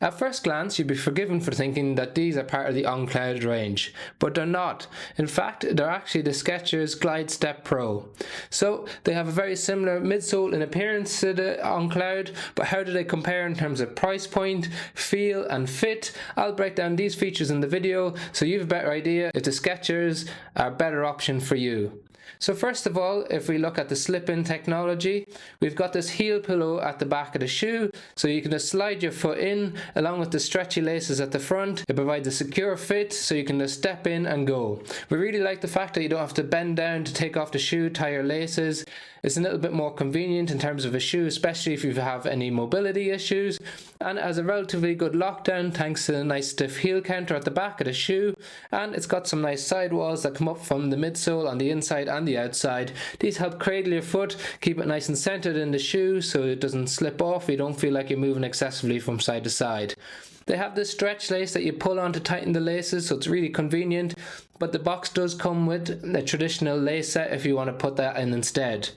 At first glance, you'd be forgiven for thinking that these are part of the On-Cloud range, but they're not. In fact, they're actually the Skechers Glide-Step Pro. So they have a very similar midsole in appearance to the On-Cloud, but how do they compare in terms of price point, feel and fit? I'll break down these features in the video so you have a better idea if the Skechers are a better option for you. So first of all, if we look at the slip-in technology, we've got this heel pillow at the back of the shoe, so you can just slide your foot in along with the stretchy laces at the front. It provides a secure fit so you can just step in and go. We really like the fact that you don't have to bend down to take off the shoe, tie your laces. It's a little bit more convenient in terms of a shoe, especially if you have any mobility issues, and it has a relatively good lockdown thanks to a nice stiff heel counter at the back of the shoe, and it's got some nice sidewalls that come up from the midsole on the inside and the outside. These help cradle your foot, keep it nice and centered in the shoe so it doesn't slip off, you don't feel like you're moving excessively from side to side. They have this stretch lace that you pull on to tighten the laces, so it's really convenient, but the box does come with a traditional lace set if you want to put that in instead.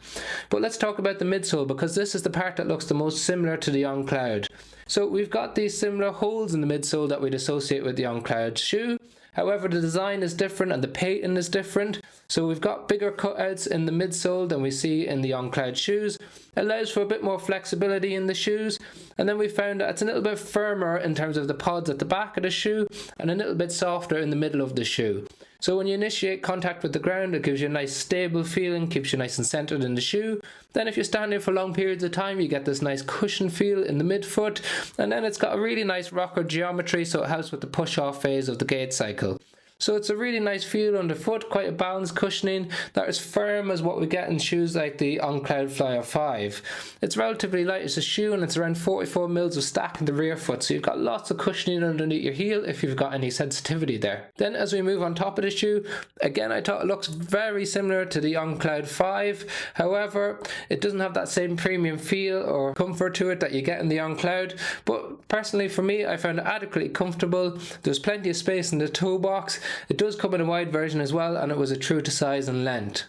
But let's talk about the midsole, because this is the part that looks the most similar to the On-Cloud. So we've got these similar holes in the midsole that we'd associate with the On-Cloud shoe. However, the design is different and the pattern is different. So we've got bigger cutouts in the midsole than we see in the On-Cloud shoes. It allows for a bit more flexibility in the shoes. And then we found that it's a little bit firmer in terms of the pods at the back of the shoe and a little bit softer in the middle of the shoe. So when you initiate contact with the ground, it gives you a nice stable feeling, keeps you nice and centered in the shoe. Then if you're standing for long periods of time, you get this nice cushion feel in the midfoot. And then it's got a really nice rocker geometry, so it helps with the push-off phase of the gait cycle. So it's a really nice feel underfoot, quite a balanced cushioning that is firm as what we get in shoes like the On-Cloud Flyer 5. It's relatively light as a shoe and it's around 44 mils of stack in the rear foot, so you've got lots of cushioning underneath your heel if you've got any sensitivity there. Then as we move on top of the shoe, again I thought it looks very similar to the On-Cloud 5, however it doesn't have that same premium feel or comfort to it that you get in the On-Cloud, but personally for me I found it adequately comfortable. There's plenty of space in the toe box. It does come in a wide version as well, and it was a true to size and length.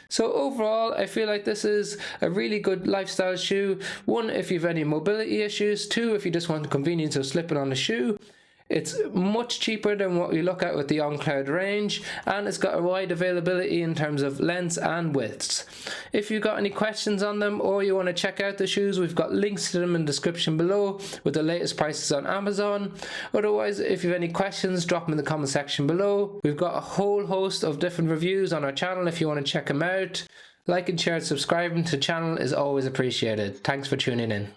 So overall, I feel like this is a really good lifestyle shoe. One, if you have any mobility issues. Two, if you just want the convenience of slipping on a shoe. It's much cheaper than what we look at with the On-Cloud range, and it's got a wide availability in terms of lengths and widths. If you've got any questions on them or you want to check out the shoes, we've got links to them in the description below with the latest prices on Amazon. Otherwise, if you have any questions, drop them in the comment section below. We've got a whole host of different reviews on our channel if you want to check them out. Like and share and subscribing to the channel is always appreciated. Thanks for tuning in.